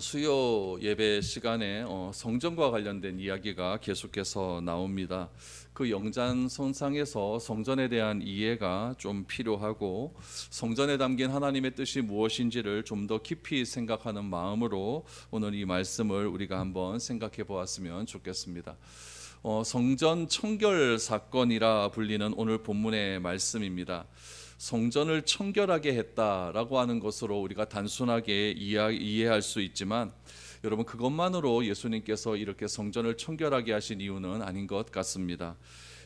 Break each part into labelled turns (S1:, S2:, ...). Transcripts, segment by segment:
S1: 수요 예배 시간에 성전과 관련된 이야기가 계속해서 나옵니다. 그 영장선상에서 성전에 대한 이해가 좀 필요하고 성전에 담긴 하나님의 뜻이 무엇인지를 좀 더 깊이 생각하는 마음으로 오늘 이 말씀을 우리가 한번 생각해 보았으면 좋겠습니다. 성전 청결 사건이라 불리는 오늘 본문의 말씀입니다. 성전을 청결하게 했다라고 하는 것으로 우리가 단순하게 이해할 수 있지만 여러분, 그것만으로 예수님께서 이렇게 성전을 청결하게 하신 이유는 아닌 것 같습니다.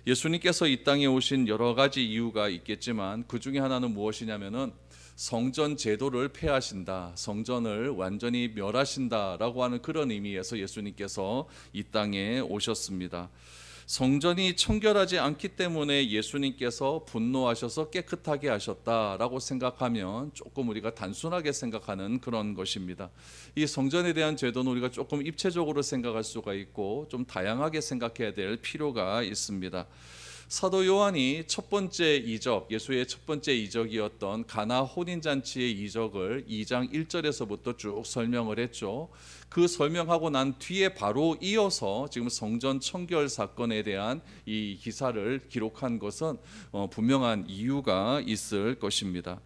S1: 예수님께서 이 땅에 오신 여러 가지 이유가 있겠지만 그 중에 하나는 무엇이냐면은 성전 제도를 폐하신다, 성전을 완전히 멸하신다라고 하는 그런 의미에서 예수님께서 이 땅에 오셨습니다. 성전이 청결하지 않기 때문에 예수님께서 분노하셔서 깨끗하게 하셨다라고 생각하면 조금 우리가 단순하게 생각하는 그런 것입니다. 이 성전에 대한 제도는 우리가 조금 입체적으로 생각할 수가 있고 좀 다양하게 생각해야 될 필요가 있습니다. 사도 요한이 첫 번째 이적, 예수의 첫 번째 이적이었던 가나 혼인잔치의 이적을 2장 1절에서부터 쭉 설명을 했죠. 그 설명하고 난 뒤에 바로 이어서 지금 성전 청결 사건에 대한 이 기사를 기록한 것은 분명한 이유가 있을 것입니다.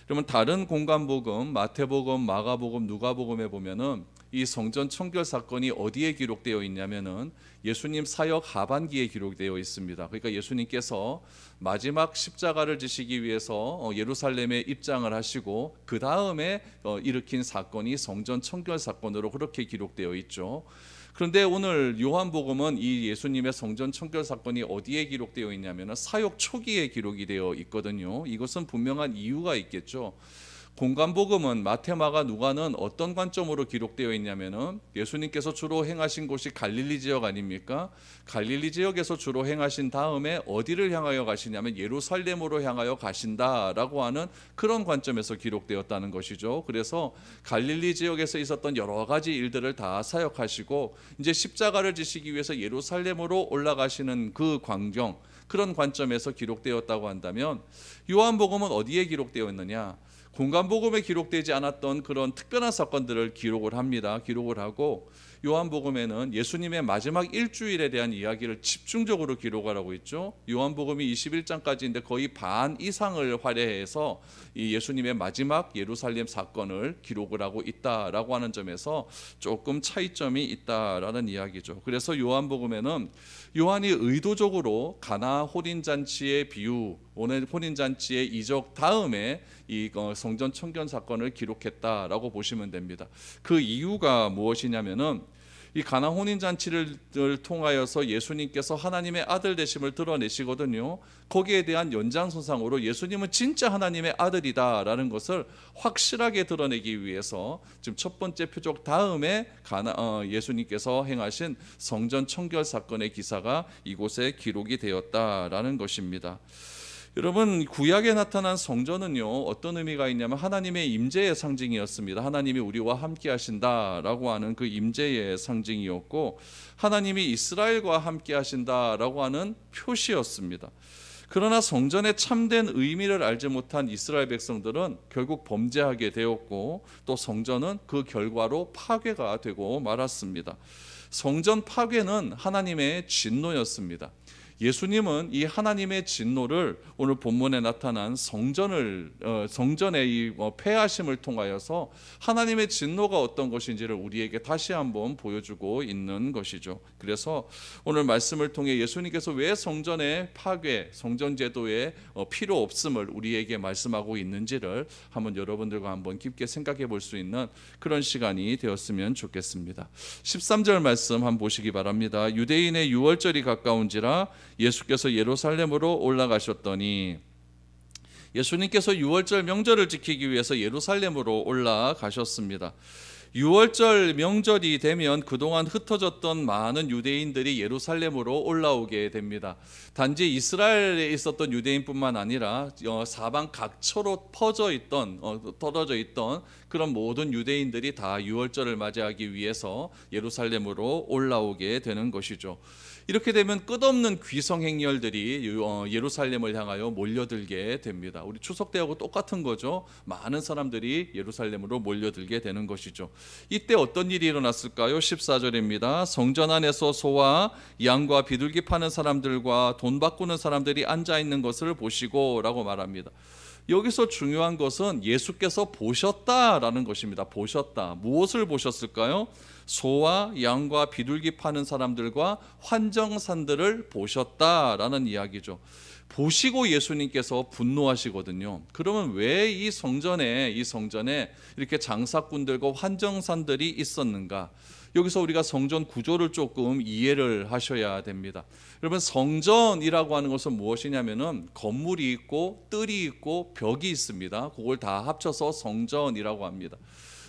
S1: 그러면 다른 공간복음, 마태복음, 마가복음, 누가복음에 보면은 이 성전 청결 사건이 어디에 기록되어 있냐면은 예수님 사역 하반기에 기록되어 있습니다. 그러니까 예수님께서 마지막 십자가를 지시기 위해서 예루살렘에 입장을 하시고 그 다음에 일으킨 사건이 성전 청결 사건으로 그렇게 기록되어 있죠. 그런데 오늘 요한복음은 이 예수님의 성전 청결 사건이 어디에 기록되어 있냐면 사역 초기에 기록이 되어 있거든요. 이것은 분명한 이유가 있겠죠. 공간복음은 마태, 마가, 누가는 어떤 관점으로 기록되어 있냐면은 예수님께서 주로 행하신 곳이 갈릴리 지역 아닙니까? 갈릴리 지역에서 주로 행하신 다음에 어디를 향하여 가시냐면 예루살렘으로 향하여 가신다라고 하는 그런 관점에서 기록되었다는 것이죠. 그래서 갈릴리 지역에서 있었던 여러 가지 일들을 다 사역하시고 이제 십자가를 지시기 위해서 예루살렘으로 올라가시는 그 광경, 그런 관점에서 기록되었다고 한다면 요한복음은 어디에 기록되어 있느냐? 공간복음에 기록되지 않았던 그런 특별한 사건들을 기록을 합니다. 기록을 하고 요한복음에는 예수님의 마지막 일주일에 대한 이야기를 집중적으로 기록을 하고 있죠. 요한복음이 21장까지인데 거의 반 이상을 할애해서 이 예수님의 마지막 예루살렘 사건을 기록을 하고 있다라고 하는 점에서 조금 차이점이 있다라는 이야기죠. 그래서 요한복음에는 요한이 의도적으로 가나 혼인잔치의 비유, 오늘 혼인잔치의 이적 다음에 이 성전 청결 사건을 기록했다라고 보시면 됩니다. 그 이유가 무엇이냐면은 이 가나 혼인잔치를 통하여서 예수님께서 하나님의 아들 되심을 드러내시거든요. 거기에 대한 연장선상으로 예수님은 진짜 하나님의 아들이다라는 것을 확실하게 드러내기 위해서 지금 첫 번째 표적 다음에 예수님께서 행하신 성전 청결 사건의 기사가 이곳에 기록이 되었다라는 것입니다. 여러분, 구약에 나타난 성전은요 어떤 의미가 있냐면 하나님의 임재의 상징이었습니다. 하나님이 우리와 함께 하신다라고 하는 그 임재의 상징이었고 하나님이 이스라엘과 함께 하신다라고 하는 표시였습니다. 그러나 성전의 참된 의미를 알지 못한 이스라엘 백성들은 결국 범죄하게 되었고 또 성전은 그 결과로 파괴가 되고 말았습니다. 성전 파괴는 하나님의 진노였습니다. 예수님은 이 하나님의 진노를 오늘 본문에 나타난 성전의 이 폐하심을 통하여서 하나님의 진노가 어떤 것인지를 우리에게 다시 한번 보여주고 있는 것이죠. 그래서 오늘 말씀을 통해 예수님께서 왜 성전의 파괴, 성전 제도의 필요 없음을 우리에게 말씀하고 있는지를 한번 여러분들과 한번 깊게 생각해 볼 수 있는 그런 시간이 되었으면 좋겠습니다. 13절 말씀 한번 보시기 바랍니다. 유대인의 유월절이 가까운지라 예수께서 예루살렘으로 올라가셨더니, 예수님께서 유월절 명절을 지키기 위해서 예루살렘으로 올라가셨습니다. 유월절 명절이 되면 그동안 흩어졌던 많은 유대인들이 예루살렘으로 올라오게 됩니다. 단지 이스라엘에 있었던 유대인뿐만 아니라 사방 각처로 떨어져 있던 그런 모든 유대인들이 다 유월절을 맞이하기 위해서 예루살렘으로 올라오게 되는 것이죠. 이렇게 되면 끝없는 귀성 행렬들이 예루살렘을 향하여 몰려들게 됩니다. 우리 추석 때하고 똑같은 거죠. 많은 사람들이 예루살렘으로 몰려들게 되는 것이죠. 이때 어떤 일이 일어났을까요? 14절입니다. 성전 안에서 소와 양과 비둘기 파는 사람들과 돈 바꾸는 사람들이 앉아 있는 것을 보시고 라고 말합니다. 여기서 중요한 것은 예수께서 보셨다라는 것입니다. 보셨다. 무엇을 보셨을까요? 소와 양과 비둘기 파는 사람들과 환정산들을 보셨다라는 이야기죠. 보시고 예수님께서 분노하시거든요. 그러면 왜 이 성전에 이렇게 장사꾼들과 환정산들이 있었는가? 여기서 우리가 성전 구조를 조금 이해를 하셔야 됩니다. 여러분, 성전이라고 하는 것은 무엇이냐면은 건물이 있고 뜰이 있고 벽이 있습니다. 그걸 다 합쳐서 성전이라고 합니다.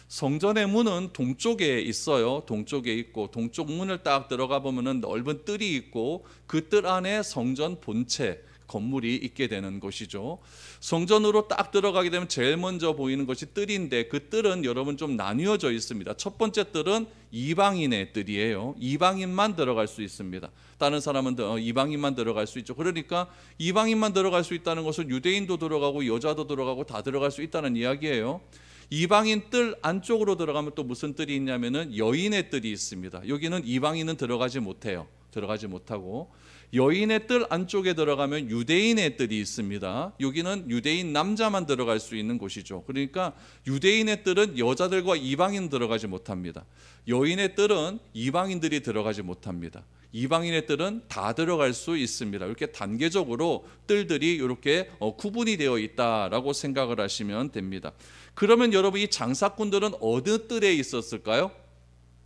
S1: 성전의 문은 동쪽에 있어요. 동쪽에 있고 동쪽 문을 딱 들어가 보면은 넓은 뜰이 있고 그 뜰 안에 성전 본체 건물이 있게 되는 것이죠. 성전으로 딱 들어가게 되면 제일 먼저 보이는 것이 뜰인데 그 뜰은 여러분 좀 나뉘어져 있습니다. 첫 번째 뜰은 이방인의 뜰이에요. 이방인만 들어갈 수 있습니다. 다른 사람은 이방인만 들어갈 수 있죠. 그러니까 이방인만 들어갈 수 있다는 것은 유대인도 들어가고 여자도 들어가고 다 들어갈 수 있다는 이야기예요. 이방인 뜰 안쪽으로 들어가면 또 무슨 뜰이 있냐면은 여인의 뜰이 있습니다. 여기는 이방인은 들어가지 못해요. 들어가지 못하고, 여인의 뜰 안쪽에 들어가면 유대인의 뜰이 있습니다. 여기는 유대인 남자만 들어갈 수 있는 곳이죠. 그러니까 유대인의 뜰은 여자들과 이방인 들어가지 못합니다. 여인의 뜰은 이방인들이 들어가지 못합니다. 이방인의 뜰은 다 들어갈 수 있습니다. 이렇게 단계적으로 뜰들이 이렇게 구분이 되어 있다라고 생각을 하시면 됩니다. 그러면 여러분, 이 장사꾼들은 어느 뜰에 있었을까요?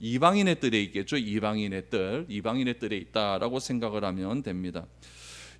S1: 이방인의 뜰에 있겠죠. 이방인의 뜰에 있다라고 생각을 하면 됩니다.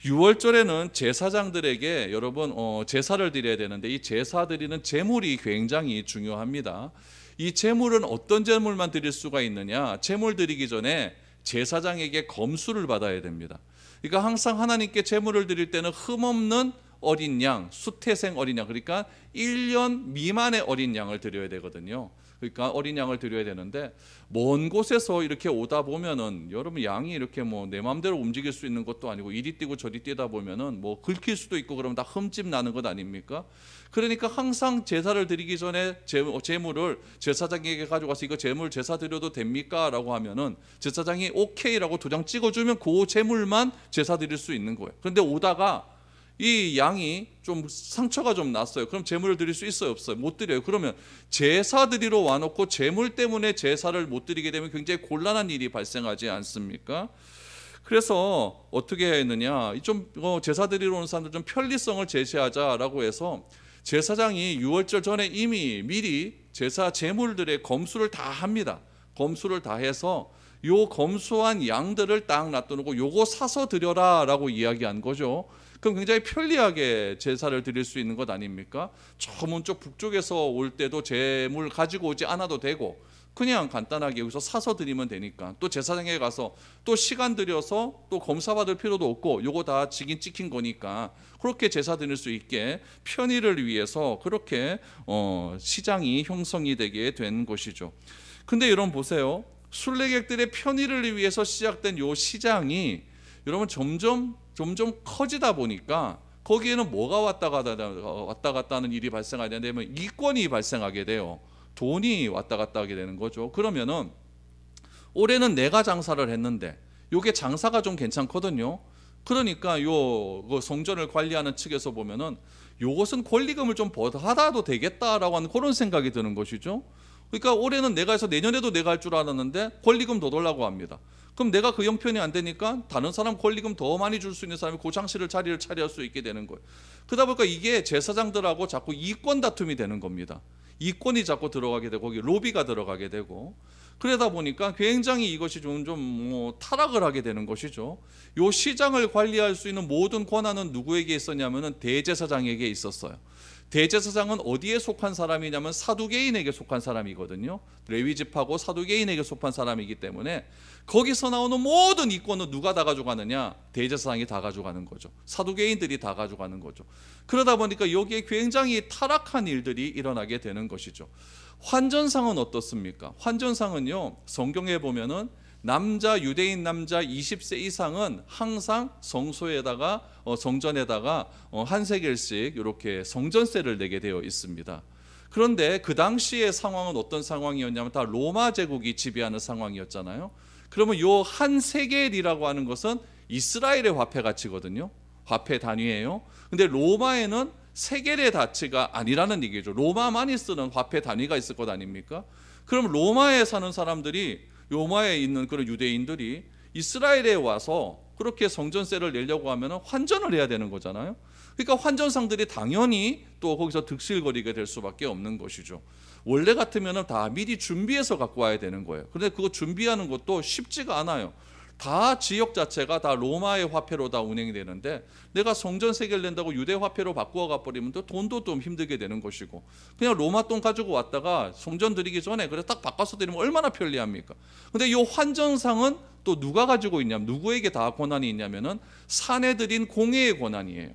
S1: 유월절에는 제사장들에게 여러분 제사를 드려야 되는데, 이 제사 드리는 제물이 굉장히 중요합니다. 이 제물은 어떤 제물만 드릴 수가 있느냐? 제물 드리기 전에 제사장에게 검수를 받아야 됩니다. 그러니까 항상 하나님께 제물을 드릴 때는 흠없는 어린 양, 수태생 어린 양, 그러니까 1년 미만의 어린 양을 드려야 되거든요. 그러니까 어린 양을 드려야 되는데, 먼 곳에서 이렇게 오다 보면은 여러분, 양이 이렇게 뭐 내 마음대로 움직일 수 있는 것도 아니고 이리 뛰고 저리 뛰다 보면은 뭐 긁힐 수도 있고 그러면 다 흠집 나는 것 아닙니까? 그러니까 항상 제사를 드리기 전에 제물을 제사장에게 가져가서 이거 제물 제사 드려도 됩니까? 라고 하면은 제사장이 오케이라고 도장 찍어주면 그 제물만 제사 드릴 수 있는 거예요. 그런데 오다가 이 양이 좀 상처가 좀 났어요. 그럼 제물을 드릴 수 있어요, 없어요? 못 드려요. 그러면 제사 드리러 와놓고 제물 때문에 제사를 못 드리게 되면 굉장히 곤란한 일이 발생하지 않습니까? 그래서 어떻게 했느냐, 좀 제사 드리러 오는 사람들 좀 편리성을 제시하자라고 해서 제사장이 유월절 전에 이미 미리 제사 제물들의 검수를 다 합니다. 검수를 다 해서 요 검수한 양들을 딱 놔두고 요거 사서 드려라 라고 이야기한 거죠. 그럼 굉장히 편리하게 제사를 드릴 수 있는 것 아닙니까? 저 문쪽 북쪽에서 올 때도 제물 가지고 오지 않아도 되고 그냥 간단하게 여기서 사서 드리면 되니까, 또 제사장에 가서 또 시간 들여서 또 검사받을 필요도 없고 요거 다 직인 찍힌 거니까 그렇게 제사 드릴 수 있게 편의를 위해서 그렇게 시장이 형성이 되게 된 것이죠. 근데 여러분 보세요. 순례객들의 편의를 위해서 시작된 요 시장이 여러분 점점 커지다 보니까 거기에는 뭐가 왔다 갔다 하는 일이 발생하게 되면 이권이 발생하게 돼요. 돈이 왔다 갔다 하게 되는 거죠. 그러면은 올해는 내가 장사를 했는데 요게 장사가 좀 괜찮거든요. 그러니까 요 성전을 관리하는 측에서 보면은 요것은 권리금을 좀 받아도 되겠다라고 하는 그런 생각이 드는 것이죠. 그러니까 올해는 내가 해서 내년에도 내가 할 줄 알았는데 권리금 더 달라고 합니다. 그럼 내가 그 형편이 안 되니까 다른 사람 권리금 더 많이 줄 수 있는 사람이 그 자리를 차지할 수 있게 되는 거예요. 그러다 보니까 이게 제사장들하고 자꾸 이권 다툼이 되는 겁니다. 이권이 자꾸 들어가게 되고 거기 로비가 들어가게 되고, 그러다 보니까 굉장히 이것이 좀 타락을 하게 되는 것이죠. 요 시장을 관리할 수 있는 모든 권한은 누구에게 있었냐면은 대제사장에게 있었어요. 대제사장은 어디에 속한 사람이냐면 사두개인에게 속한 사람이거든요. 레위지파고 사두개인에게 속한 사람이기 때문에 거기서 나오는 모든 이권은 누가 다 가져가느냐? 대제사장이 다 가져가는 거죠. 사두개인들이 다 가져가는 거죠. 그러다 보니까 여기에 굉장히 타락한 일들이 일어나게 되는 것이죠. 환전상은 어떻습니까? 환전상은요, 성경에 보면은 유대인 남자 20세 이상은 항상 성소에다가 성전에다가 한 세겔씩 이렇게 성전세를 내게 되어 있습니다. 그런데 그 당시의 상황은 어떤 상황이었냐면 다 로마 제국이 지배하는 상황이었잖아요. 그러면 요 한 세겔이라고 하는 것은 이스라엘의 화폐 가치거든요. 화폐 단위예요. 근데 로마에는 세겔의 가치가 아니라는 얘기죠. 로마만이 쓰는 화폐 단위가 있을 것 아닙니까? 그럼 로마에 사는 사람들이, 로마에 있는 그런 유대인들이 이스라엘에 와서 그렇게 성전세를 내려고 하면 환전을 해야 되는 거잖아요. 그러니까 환전상들이 당연히 또 거기서 득실거리게 될 수밖에 없는 것이죠. 원래 같으면 다 미리 준비해서 갖고 와야 되는 거예요. 그런데 그거 준비하는 것도 쉽지가 않아요. 다 지역 자체가 다 로마의 화폐로 다 운행이 되는데 내가 성전 세계를 낸다고 유대 화폐로 바꾸어 가버리면 또 돈도 좀 힘들게 되는 것이고, 그냥 로마 돈 가지고 왔다가 성전 드리기 전에 그래 딱 바꿔서 드리면 얼마나 편리합니까? 근데 이 환전상은 또 누가 가지고 있냐면, 누구에게 다 권한이 있냐면은 산에 드린 공회의 권한이에요.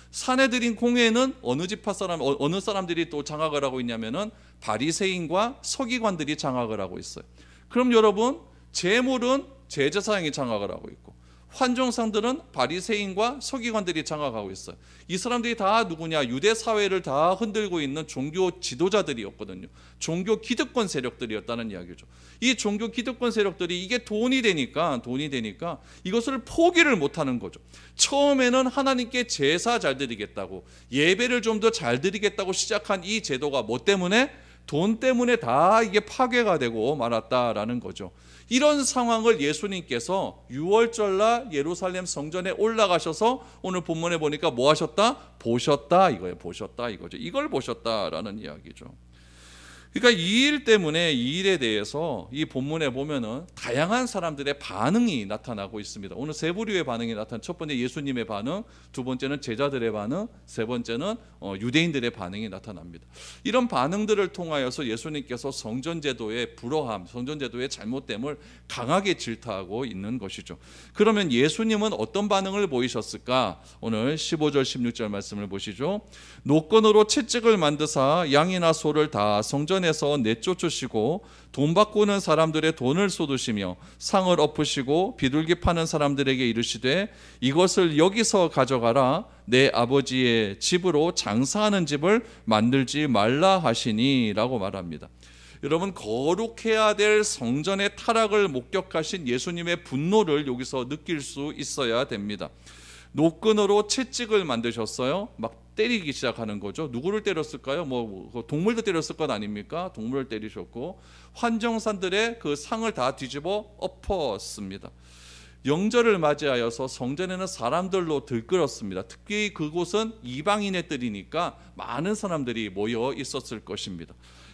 S1: 산에 드린 공회는 어느 지파 사람, 어느 사람들이 또 장악을 하고 있냐면은 바리새인과 서기관들이 장악을 하고 있어요. 그럼 여러분, 재물은 제사장이 장악을 하고 있고 환전상들은 바리새인과 서기관들이 장악하고 있어요. 이 사람들이 다 누구냐? 유대 사회를 다 흔들고 있는 종교 지도자들이었거든요. 종교 기득권 세력들이었다는 이야기죠. 이 종교 기득권 세력들이 이게 돈이 되니까 이것을 포기를 못하는 거죠. 처음에는 하나님께 제사 잘 드리겠다고, 예배를 좀 더 잘 드리겠다고 시작한 이 제도가 뭐 때문에? 돈 때문에 다 이게 파괴가 되고 말았다라는 거죠. 이런 상황을 예수님께서 6월절날 예루살렘 성전에 올라가셔서 오늘 본문에 보니까 뭐 하셨다? 보셨다 이거예요. 보셨다 이거죠. 이걸 보셨다라는 이야기죠. 그러니까 이 일 때문에, 이 일에 대해서 이 본문에 보면은 다양한 사람들의 반응이 나타나고 있습니다. 오늘 세 부류의 반응이 나타나. 첫 번째 예수님의 반응, 두 번째는 제자들의 반응, 세 번째는 유대인들의 반응이 나타납니다. 이런 반응들을 통하여서 예수님께서 성전제도의 불허함, 성전제도의 잘못됨을 강하게 질타하고 있는 것이죠. 그러면 예수님은 어떤 반응을 보이셨을까? 오늘 15절 16절 말씀을 보시죠. 노건으로 채찍을 만드사 양이나 소를 다 성전에서 내쫓으시고 돈 바꾸는 사람들의 돈을 쏟으시며 상을 엎으시고 비둘기 파는 사람들에게 이르시되 이것을 여기서 가져가라, 내 아버지의 집으로 장사하는 집을 만들지 말라 하시니 라고 말합니다. 여러분, 거룩해야 될 성전의 타락을 목격하신 예수님의 분노를 여기서 느낄 수 있어야 됩니다. 노끈으로 채찍을 만드셨어요. 막 때리기 시작하는 거죠. 누구를 때렸을까요? 동물도 때렸을 것 아닙니까? 동물을 때리셨고 환정산들의 그 상을 다 뒤집어 엎었습니다. 영절을 맞이하여서 성전에는 사람들로 들끓었습니다. 특히 그곳은 이방인의 뜰이니까 많은 사람들이 모여 있었을 것입니다.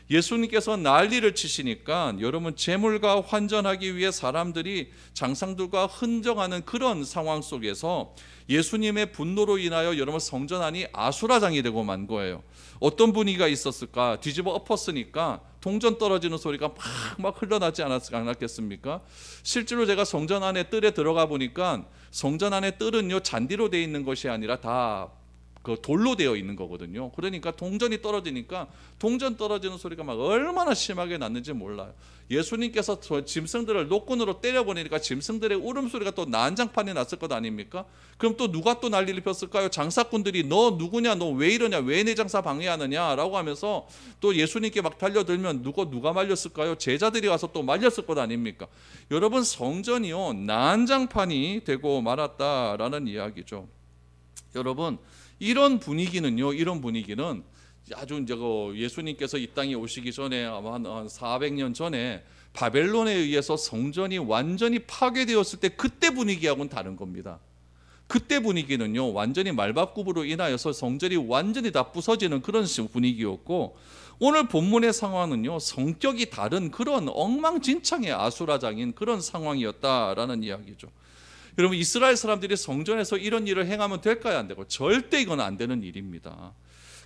S1: 예수님께서 난리를 치시니까 여러분, 재물과 환전하기 위해 사람들이 장상들과 흔적하는 그런 상황 속에서 예수님의 분노로 인하여 여러분 성전 안이 아수라장이 되고 만 거예요. 어떤 분위기가 있었을까? 뒤집어 엎었으니까 동전 떨어지는 소리가 막 흘러나지 않았겠습니까? 실제로 제가 성전 안에 뜰에 들어가 보니까 성전 안에 뜰은요, 잔디로 되어 있는 것이 아니라 다 그 돌로 되어 있는 거거든요. 그러니까 동전이 떨어지니까 동전 떨어지는 소리가 막 얼마나 심하게 났는지 몰라요. 예수님께서 짐승들을 노끈으로 때려보내니까 짐승들의 울음소리가 또 난장판이 났을 것 아닙니까? 그럼 또 누가 또 난리를 폈을까요? 장사꾼들이 너 누구냐, 너 왜 이러냐, 왜 내 장사 방해하느냐 라고 하면서 또 예수님께 막 달려들면 누가 말렸을까요? 제자들이 와서 또 말렸을 것 아닙니까? 여러분, 성전이요, 난장판이 되고 말았다라는 이야기죠. 여러분, 이런 분위기는 아주 이제 예수님께서 이 땅에 오시기 전에 아마 한 400년 전에 바벨론에 의해서 성전이 완전히 파괴되었을 때 그때 분위기하고는 다른 겁니다. 그때 분위기는요, 완전히 말바꿈으로 인하여서 성전이 완전히 다 부서지는 그런 분위기였고, 오늘 본문의 상황은요, 성격이 다른 그런 엉망진창의 아수라장인 그런 상황이었다라는 이야기죠. 여러분, 이스라엘 사람들이 성전에서 이런 일을 행하면 될까요? 안 되고, 절대 이건 안 되는 일입니다.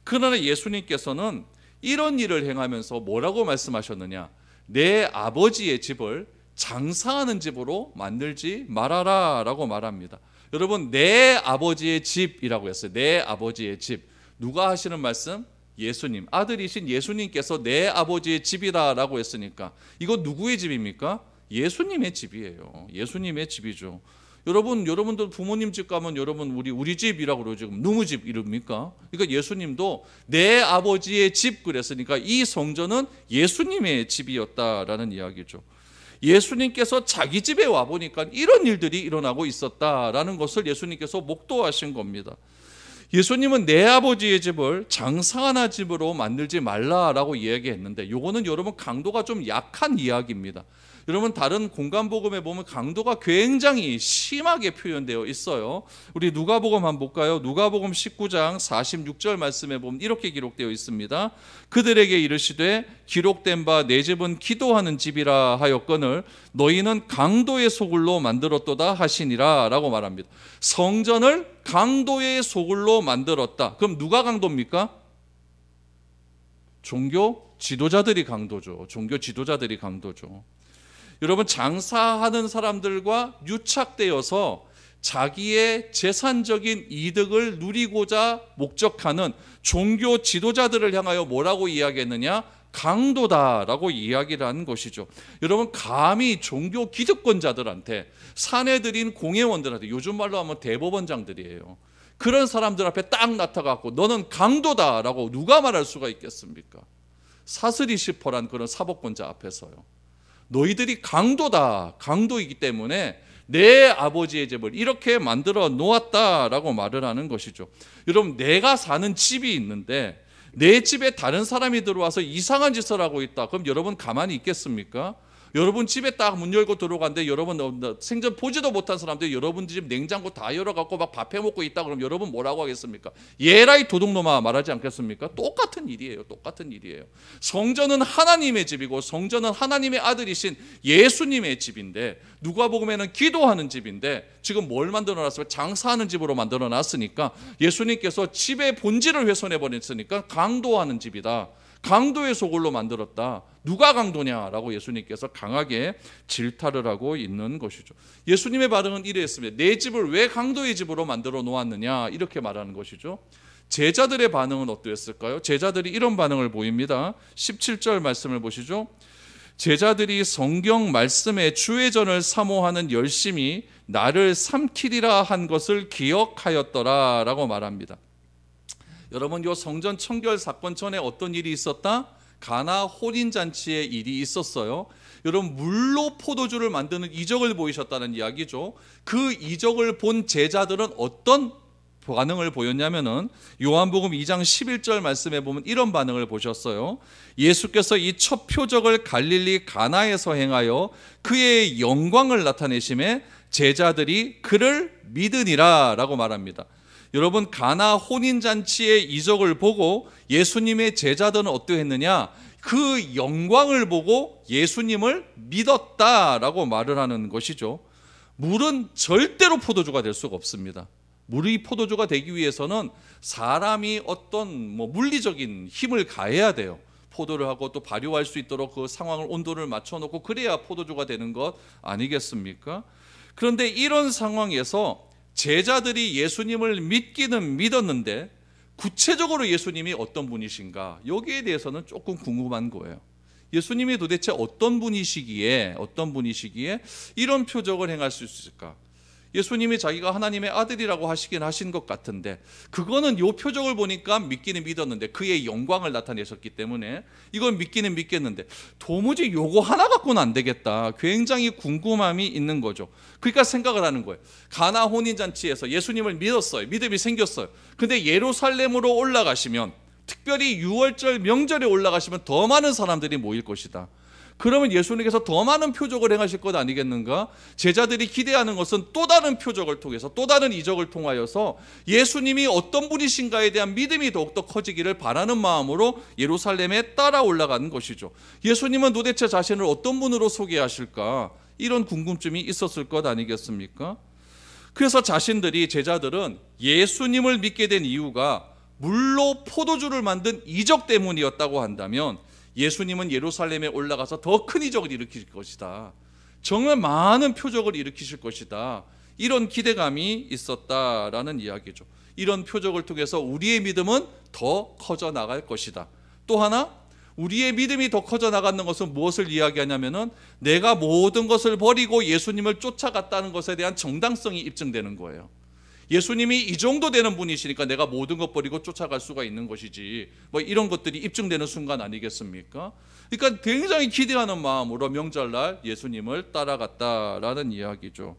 S1: 그러나 예수님께서는 이런 일을 행하면서 뭐라고 말씀하셨느냐? 내 아버지의 집을 장사하는 집으로 만들지 말아라 라고 말합니다. 여러분, 내 아버지의 집이라고 했어요. 내 아버지의 집. 누가 하시는 말씀? 예수님, 아들이신 예수님께서 내 아버지의 집이다 라고 했으니까 이거 누구의 집입니까? 예수님의 집이에요. 예수님의 집이죠. 여러분들 부모님 집 가면 여러분 우리 집이라고 그러죠. 누구 집 이럽니까? 그러니까 예수님도 내 아버지의 집 그랬으니까 이 성전은 예수님의 집이었다라는 이야기죠. 예수님께서 자기 집에 와 보니까 이런 일들이 일어나고 있었다라는 것을 예수님께서 목도하신 겁니다. 예수님은 내 아버지의 집을 장사하는 집으로 만들지 말라라고 이야기했는데, 요거는 여러분 강도가 좀 약한 이야기입니다. 여러분 다른 공간복음에 보면 강도가 굉장히 심하게 표현되어 있어요. 우리 누가복음 한번 볼까요? 누가복음 19장 46절 말씀에 보면 이렇게 기록되어 있습니다. 그들에게 이르시되 기록된 바 내 집은 기도하는 집이라 하였거늘 너희는 강도의 소굴로 만들었도다 하시니라 라고 말합니다. 성전을 강도의 소굴로 만들었다. 그럼 누가 강도입니까? 종교 지도자들이 강도죠. 종교 지도자들이 강도죠. 여러분, 장사하는 사람들과 유착되어서 자기의 재산적인 이득을 누리고자 목적하는 종교 지도자들을 향하여 뭐라고 이야기했느냐? 강도다라고 이야기를 하는 것이죠. 여러분, 감히 종교 기득권자들한테, 사내들인 공회원들한테, 요즘 말로 하면 대법원장들이에요. 그런 사람들 앞에 딱 나타나고 너는 강도다라고 누가 말할 수가 있겠습니까? 사슬이 시퍼란 그런 사법권자 앞에서요. 너희들이 강도다, 강도이기 때문에 내 아버지의 집을 이렇게 만들어 놓았다라고 말을 하는 것이죠. 여러분, 내가 사는 집이 있는데 내 집에 다른 사람이 들어와서 이상한 짓을 하고 있다. 그럼 여러분 가만히 있겠습니까? 여러분 집에 딱 문 열고 들어갔는데 여러분 생전 보지도 못한 사람들이 여러분 집 냉장고 다 열어갖고 막 밥 해먹고 있다. 그럼 여러분 뭐라고 하겠습니까? 예라이 도둑놈아 말하지 않겠습니까? 똑같은 일이에요. 똑같은 일이에요. 성전은 하나님의 집이고 성전은 하나님의 아들이신 예수님의 집인데, 누가복음에는 기도하는 집인데 지금 뭘 만들어놨어요? 장사하는 집으로 만들어놨으니까 예수님께서 집의 본질을 훼손해버렸으니까 강도하는 집이다, 강도의 소굴로 만들었다. 누가 강도냐라고 예수님께서 강하게 질타를 하고 있는 것이죠. 예수님의 반응은 이랬습니다. 내 집을 왜 강도의 집으로 만들어 놓았느냐, 이렇게 말하는 것이죠. 제자들의 반응은 어떠했을까요? 제자들이 이런 반응을 보입니다. 17절 말씀을 보시죠. 제자들이 성경 말씀에 주의전을 사모하는 열심이 나를 삼키리라 한 것을 기억하였더라 라고 말합니다. 여러분, 이 성전 청결 사건 전에 어떤 일이 있었다? 가나 혼인잔치의 일이 있었어요. 여러분, 물로 포도주를 만드는 이적을 보이셨다는 이야기죠. 그 이적을 본 제자들은 어떤 반응을 보였냐면은 요한복음 2장 11절 말씀에 보면 이런 반응을 보셨어요. 예수께서 이 첫 표적을 갈릴리 가나에서 행하여 그의 영광을 나타내심에 제자들이 그를 믿으니라 라고 말합니다. 여러분, 가나 혼인잔치의 이적을 보고 예수님의 제자들은 어떠했느냐? 그 영광을 보고 예수님을 믿었다라고 말을 하는 것이죠. 물은 절대로 포도주가 될 수가 없습니다. 물이 포도주가 되기 위해서는 사람이 어떤 물리적인 힘을 가해야 돼요. 포도를 하고 또 발효할 수 있도록 그 상황을, 온도를 맞춰놓고 그래야 포도주가 되는 것 아니겠습니까? 그런데 이런 상황에서 제자들이 예수님을 믿기는 믿었는데 구체적으로 예수님이 어떤 분이신가, 여기에 대해서는 조금 궁금한 거예요. 예수님이 도대체 어떤 분이시기에 이런 표적을 행할 수 있을까? 예수님이 자기가 하나님의 아들이라고 하시긴 하신 것 같은데, 그거는 요 표적을 보니까 믿기는 믿었는데, 그의 영광을 나타내셨기 때문에 이건 믿기는 믿겠는데 도무지 요거 하나 갖고는 안 되겠다, 굉장히 궁금함이 있는 거죠. 그러니까 생각을 하는 거예요. 가나 혼인잔치에서 예수님을 믿었어요. 믿음이 생겼어요. 근데 예루살렘으로 올라가시면, 특별히 유월절 명절에 올라가시면 더 많은 사람들이 모일 것이다. 그러면 예수님께서 더 많은 표적을 행하실 것 아니겠는가? 제자들이 기대하는 것은 또 다른 표적을 통해서, 또 다른 이적을 통하여서 예수님이 어떤 분이신가에 대한 믿음이 더욱더 커지기를 바라는 마음으로 예루살렘에 따라 올라가는 것이죠. 예수님은 도대체 자신을 어떤 분으로 소개하실까? 이런 궁금증이 있었을 것 아니겠습니까? 그래서 제자들은 예수님을 믿게 된 이유가 물로 포도주를 만든 이적 때문이었다고 한다면 예수님은 예루살렘에 올라가서 더 큰 이적을 일으킬 것이다. 정말 많은 표적을 일으키실 것이다. 이런 기대감이 있었다라는 이야기죠. 이런 표적을 통해서 우리의 믿음은 더 커져 나갈 것이다. 또 하나, 우리의 믿음이 더 커져 나가는 것은 무엇을 이야기하냐면은 내가 모든 것을 버리고 예수님을 쫓아갔다는 것에 대한 정당성이 입증되는 거예요. 예수님이 이 정도 되는 분이시니까 내가 모든 것 버리고 쫓아갈 수가 있는 것이지, 뭐 이런 것들이 입증되는 순간 아니겠습니까? 그러니까 굉장히 기대하는 마음으로 명절날 예수님을 따라갔다라는 이야기죠.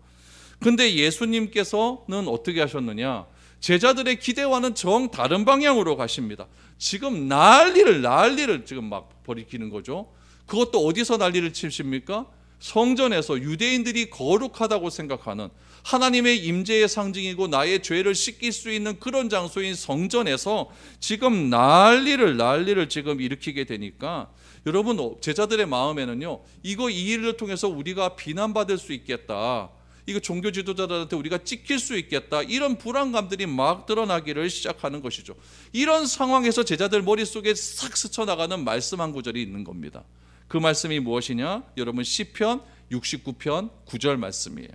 S1: 근데 예수님께서는 어떻게 하셨느냐? 제자들의 기대와는 정 다른 방향으로 가십니다. 지금 난리를 지금 막 벌이키는 거죠. 그것도 어디서 난리를 치십니까? 성전에서 유대인들이 거룩하다고 생각하는 하나님의 임재의 상징이고 나의 죄를 씻길 수 있는 그런 장소인 성전에서 지금 난리를 지금 일으키게 되니까 여러분, 제자들의 마음에는요, 이 일을 통해서 우리가 비난받을 수 있겠다, 이거 종교 지도자들한테 우리가 찍힐 수 있겠다, 이런 불안감들이 막 드러나기를 시작하는 것이죠. 이런 상황에서 제자들 머릿속에 싹 스쳐나가는 말씀 한 구절이 있는 겁니다. 그 말씀이 무엇이냐? 여러분, 시편 69편 9절 말씀이에요.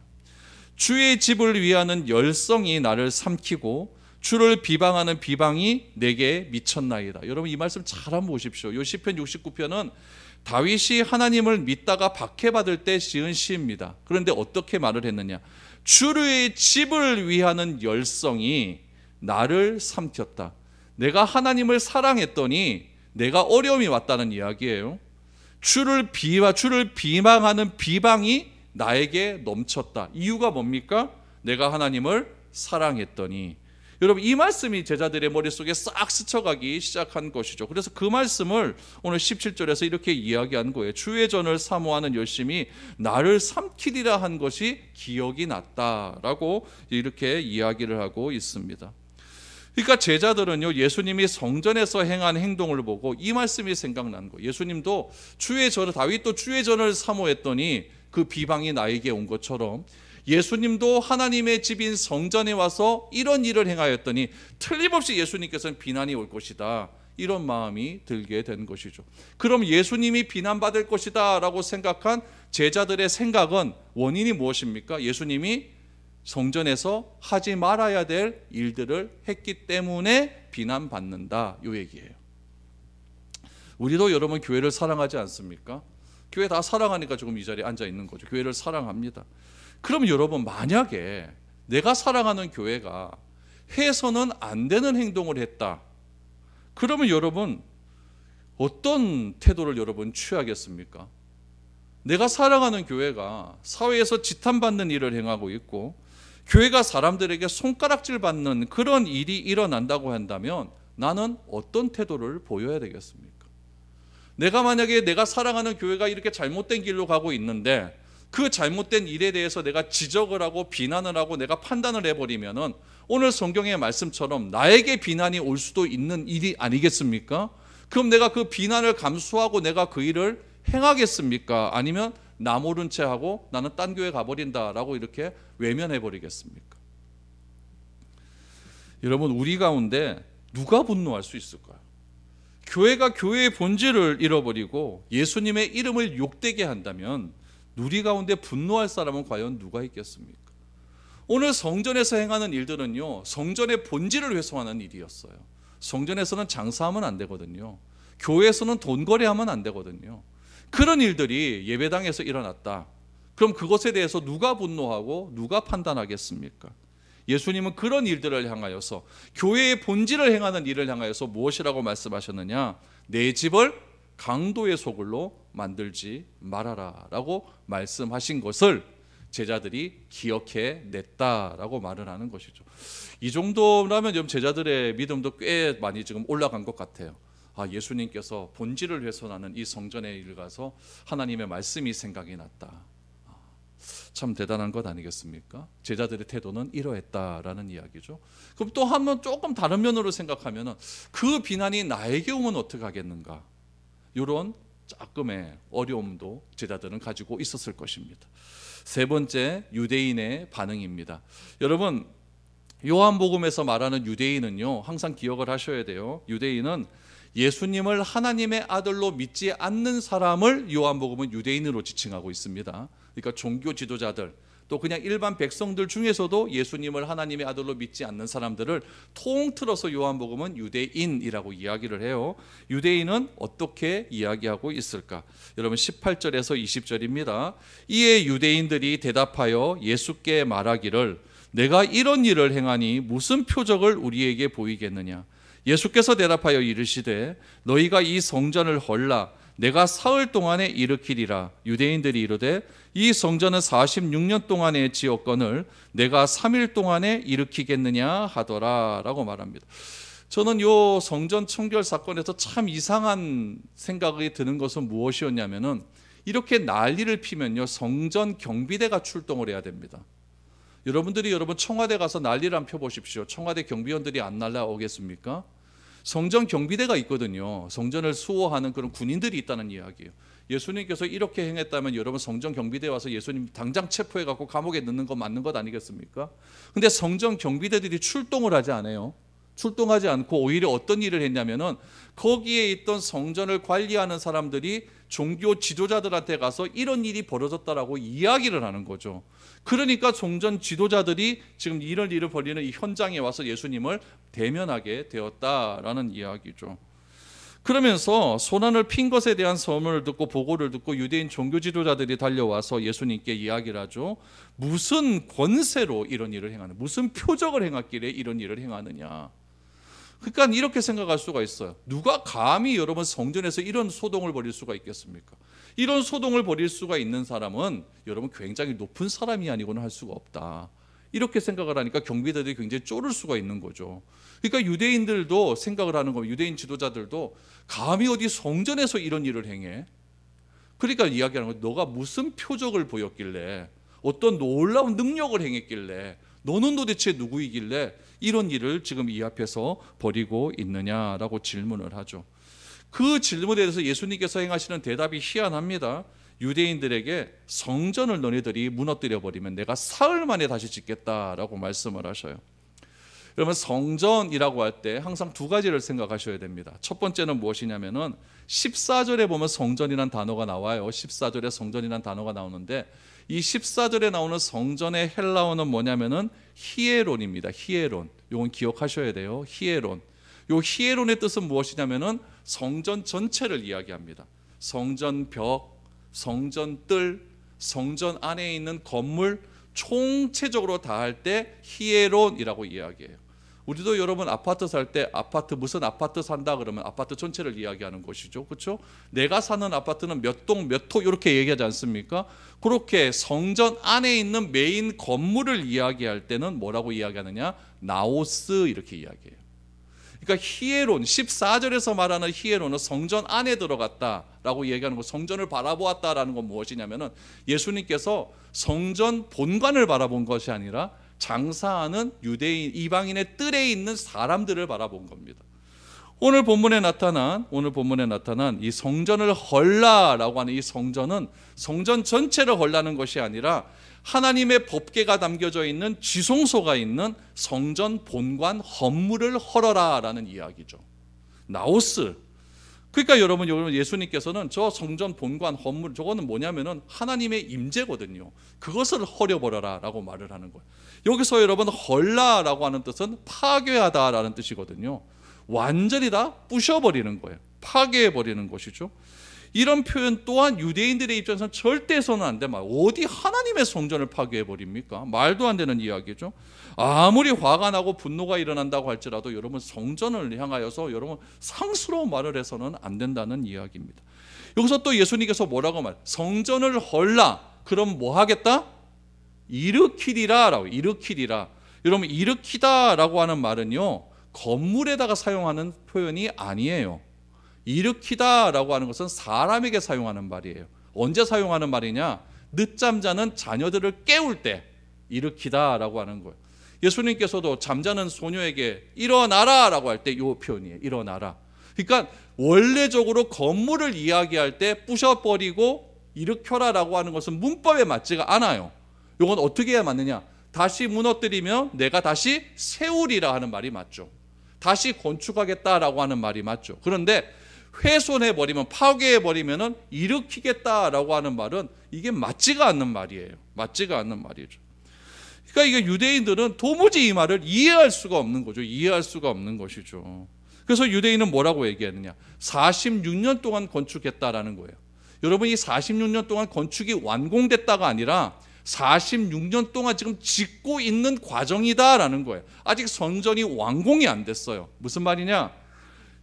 S1: 주의 집을 위하는 열성이 나를 삼키고 주를 비방하는 비방이 내게 미쳤나이다. 여러분, 이 말씀 잘 한번 보십시오. 이 시편 69편은 다윗이 하나님을 믿다가 박해받을 때 지은 시입니다. 그런데 어떻게 말을 했느냐? 주의 집을 위하는 열성이 나를 삼켰다. 내가 하나님을 사랑했더니 내가 어려움이 왔다는 이야기예요. 주를 비방하는 비방이 나에게 넘쳤다. 이유가 뭡니까? 내가 하나님을 사랑했더니. 여러분, 이 말씀이 제자들의 머릿속에 싹 스쳐가기 시작한 것이죠. 그래서 그 말씀을 오늘 17절에서 이렇게 이야기한 거예요. 주의 전을 사모하는 열심이 나를 삼키리라 한 것이 기억이 났다라고 이렇게 이야기를 하고 있습니다. 그러니까 제자들은요, 예수님이 성전에서 행한 행동을 보고 이 말씀이 생각난 거예요. 예수님도 다윗도 주의 전을 사모했더니 그 비방이 나에게 온 것처럼 예수님도 하나님의 집인 성전에 와서 이런 일을 행하였더니 틀림없이 예수님께서는 비난이 올 것이다, 이런 마음이 들게 된 것이죠. 그럼 예수님이 비난받을 것이다 라고 생각한 제자들의 생각은 원인이 무엇입니까? 예수님이 성전에서 하지 말아야 될 일들을 했기 때문에 비난받는다, 이 얘기예요. 우리도 여러분 교회를 사랑하지 않습니까? 교회 다 사랑하니까 조금 이 자리에 앉아 있는 거죠. 교회를 사랑합니다. 그럼 여러분, 만약에 내가 사랑하는 교회가 해서는 안 되는 행동을 했다, 그러면 여러분 어떤 태도를 여러분 취하겠습니까? 내가 사랑하는 교회가 사회에서 지탄받는 일을 행하고 있고 교회가 사람들에게 손가락질 받는 그런 일이 일어난다고 한다면 나는 어떤 태도를 보여야 되겠습니까? 만약에 내가 사랑하는 교회가 이렇게 잘못된 길로 가고 있는데 그 잘못된 일에 대해서 내가 지적을 하고 비난을 하고 내가 판단을 해버리면은 오늘 성경의 말씀처럼 나에게 비난이 올 수도 있는 일이 아니겠습니까? 그럼 내가 그 비난을 감수하고 내가 그 일을 행하겠습니까? 아니면 나 모른 채 하고 나는 딴 교회 가버린다라고 이렇게 외면해버리겠습니까? 여러분, 우리 가운데 누가 분노할 수 있을까요? 교회가 교회의 본질을 잃어버리고 예수님의 이름을 욕되게 한다면 우리 가운데 분노할 사람은 과연 누가 있겠습니까? 오늘 성전에서 행하는 일들은요, 성전의 본질을 훼손하는 일이었어요. 성전에서는 장사하면 안 되거든요. 교회에서는 돈 거래하면 안 되거든요. 그런 일들이 예배당에서 일어났다. 그럼 그것에 대해서 누가 분노하고 누가 판단하겠습니까? 예수님은 그런 일들을 향하여서, 교회의 본질을 행하는 일을 향하여서 무엇이라고 말씀하셨느냐? 내 집을 강도의 소굴로 만들지 말아라 라고 말씀하신 것을 제자들이 기억해 냈다라고 말을 하는 것이죠. 이 정도라면 여러분, 제자들의 믿음도 꽤 많이 지금 올라간 것 같아요. 예수님께서 본질을 훼손하는 이 성전에 일 가서 하나님의 말씀이 생각이 났다. 참 대단한 것 아니겠습니까? 제자들의 태도는 이러했다라는 이야기죠. 그럼 또 한 번 조금 다른 면으로 생각하면 그 비난이 나에게 오면 어떻게 하겠는가, 이런 조금의 어려움도 제자들은 가지고 있었을 것입니다. 세 번째, 유대인의 반응입니다. 여러분, 요한복음에서 말하는 유대인은요, 항상 기억을 하셔야 돼요. 유대인은 예수님을 하나님의 아들로 믿지 않는 사람을 요한복음은 유대인으로 지칭하고 있습니다. 그러니까 종교 지도자들, 또 그냥 일반 백성들 중에서도 예수님을 하나님의 아들로 믿지 않는 사람들을 통틀어서 요한복음은 유대인이라고 이야기를 해요. 유대인은 어떻게 이야기하고 있을까? 여러분 18절에서 20절입니다. 이에 유대인들이 대답하여 예수께 말하기를 내가 이런 일을 행하니 무슨 표적을 우리에게 보이겠느냐? 예수께서 대답하여 이르시되 너희가 이 성전을 헐라 내가 사흘 동안에 일으키리라. 유대인들이 이르되 이 성전은 46년 동안에 지었거늘 내가 3일 동안에 일으키겠느냐 하더라 라고 말합니다. 저는 요 성전 청결 사건에서 참 이상한 생각이 드는 것은 무엇이었냐면은 이렇게 난리를 피면요 성전 경비대가 출동을 해야 됩니다. 여러분들이 청와대 가서 난리를 한번 펴보십시오. 청와대 경비원들이 안 날라오겠습니까? 성전 경비대가 있거든요. 성전을 수호하는 그런 군인들이 있다는 이야기예요. 예수님께서 이렇게 행했다면 여러분 성전 경비대 와서 예수님 당장 체포해 갖고 감옥에 넣는 거 맞는 것 아니겠습니까? 근데 성전 경비대들이 출동을 하지 않아요. 출동하지 않고 오히려 어떤 일을 했냐면은 거기에 있던 성전을 관리하는 사람들이 종교 지도자들한테 가서 이런 일이 벌어졌다라고 이야기를 하는 거죠. 그러니까 성전 지도자들이 지금 이런 일을 벌이는 이 현장에 와서 예수님을 대면하게 되었다라는 이야기죠. 그러면서 소난을 핀 것에 대한 소문을 듣고 보고를 듣고 유대인 종교 지도자들이 달려와서 예수님께 이야기를 하죠. 무슨 권세로 이런 일을 행하느냐, 무슨 표적을 행했길래 이런 일을 행하느냐. 그러니까 이렇게 생각할 수가 있어요. 누가 감히 여러분 성전에서 이런 소동을 벌일 수가 있겠습니까? 이런 소동을 벌일 수가 있는 사람은 여러분 굉장히 높은 사람이 아니고는 할 수가 없다. 이렇게 생각을 하니까 경비대들이 굉장히 쫄을 수가 있는 거죠. 그러니까 유대인들도 생각을 하는 거예요. 유대인 지도자들도 감히 어디 성전에서 이런 일을 행해? 그러니까 이야기하는 거예요. 너가 무슨 표적을 보였길래, 어떤 놀라운 능력을 행했길래, 너는 도대체 누구이길래 이런 일을 지금 이 앞에서 벌이고 있느냐라고 질문을 하죠. 그 질문에 대해서 예수님께서 행하시는 대답이 희한합니다. 유대인들에게 성전을 너희들이 무너뜨려 버리면 내가 사흘 만에 다시 짓겠다라고 말씀을 하셔요. 여러분 성전이라고 할 때 항상 두 가지를 생각하셔야 됩니다. 첫 번째는 무엇이냐면은 14절에 보면 성전이라는 단어가 나와요. 14절에 성전이라는 단어가 나오는데 이 14절에 나오는 성전의 헬라어는 뭐냐면은 히에론입니다. 히에론. 이건 기억하셔야 돼요. 히에론. 요 히에론의 뜻은 무엇이냐면은 성전 전체를 이야기합니다. 성전 벽, 성전 뜰, 성전 안에 있는 건물 총체적으로 다 할 때 히에론이라고 이야기해요. 우리도 여러분 아파트 살 때 아파트 무슨 아파트 산다 그러면 아파트 전체를 이야기하는 것이죠. 그렇죠? 내가 사는 아파트는 몇 동 몇 호 이렇게 얘기하지 않습니까? 그렇게 성전 안에 있는 메인 건물을 이야기할 때는 뭐라고 이야기하느냐? 나오스 이렇게 이야기해요. 그러니까 히에론 14절에서 말하는 히에론은 성전 안에 들어갔다라고 얘기하는 거, 성전을 바라보았다라는 건 무엇이냐면은 예수님께서 성전 본관을 바라본 것이 아니라 장사하는 유대인 이방인의 뜰에 있는 사람들을 바라본 겁니다. 오늘 본문에 나타난 이 성전을 헐라라고 하는 이 성전은 성전 전체를 헐라는 것이 아니라 하나님의 법궤가 담겨져 있는 지성소가 있는 성전 본관 헌물을 헐어라라는 이야기죠. 나오스. 그러니까 여러분 예수님께서는 저 성전 본관 헌물 저거는 뭐냐면은 하나님의 임재거든요. 그것을 헐어버려라라고 말을 하는 거예요. 여기서 여러분 헐라라고 하는 뜻은 파괴하다라는 뜻이거든요. 완전히 다 부셔버리는 거예요. 파괴해버리는 것이죠. 이런 표현 또한 유대인들의 입장에서는 절대 해서는 안 돼. 어디 하나님의 성전을 파괴해버립니까? 말도 안 되는 이야기죠. 아무리 화가 나고 분노가 일어난다고 할지라도 여러분 성전을 향하여서 여러분 상스러운 말을 해서는 안 된다는 이야기입니다. 여기서 또 예수님께서 뭐라고 성전을 헐라. 그럼 뭐 하겠다? 일으키리라라고. 일으키리라. 여러분 일으키다라고 하는 말은요 건물에다가 사용하는 표현이 아니에요. 일으키다라고 하는 것은 사람에게 사용하는 말이에요. 언제 사용하는 말이냐? 늦잠 자는 자녀들을 깨울 때 일으키다라고 하는 거예요. 예수님께서도 잠자는 소녀에게 일어나라라고 할 때 이 표현이에요. 일어나라. 그러니까 원래적으로 건물을 이야기할 때 부셔버리고 일으켜라라고 하는 것은 문법에 맞지가 않아요. 이건 어떻게 해야 맞느냐? 다시 무너뜨리면 내가 다시 세우리라 하는 말이 맞죠. 다시 건축하겠다라고 하는 말이 맞죠. 그런데 훼손해버리면, 파괴해버리면 일으키겠다라고 하는 말은 이게 맞지가 않는 말이에요. 맞지가 않는 말이죠. 그러니까 이게 유대인들은 도무지 이 말을 이해할 수가 없는 거죠. 이해할 수가 없는 것이죠. 그래서 유대인은 뭐라고 얘기하느냐, 46년 동안 건축했다라는 거예요. 여러분, 이 46년 동안 건축이 완공됐다가 아니라 46년 동안 지금 짓고 있는 과정이다라는 거예요. 아직 성전이 완공이 안 됐어요. 무슨 말이냐,